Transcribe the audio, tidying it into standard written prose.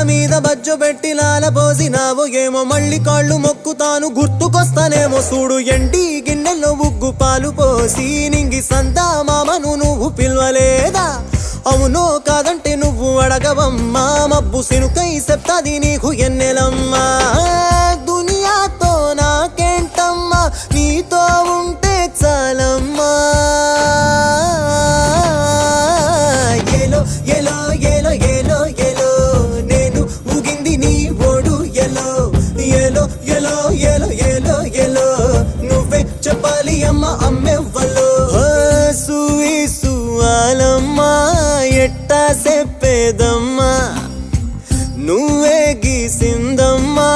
మీద బజ్జు పెట్టి లాల పోసినావు ఏమో మళ్ళీ కాళ్ళు మొక్కుతాను గుర్తుకొస్తానేమో చూడు ఎండి గిన్నెల్లో ఉగ్గు పాలు పోసి నింగి సంతా మామను నువ్వు పిలవలేదా అవునో కాదంటే నువ్వు అడగవమ్మా మబ్బు సినుకై చెప్తాది నీకు ఎన్నెలమ్మా దునియాతో నాకేంటమ్మా నీతో ఉంటే చాలమ్మా ఏలో ఏలో ఏలో ఏలో ఏలో నేను ఊగింది నీ ఓడు ఎలో ఏలో ఏలో ఏలో ఏలో ఏలో నువ్వే చెప్పాలి అమ్మ అమ్మెవ్వలో సూయి సువాలమ్మా ఎట్టా చెప్పేదమ్మా నువ్వే గీసిందమ్మా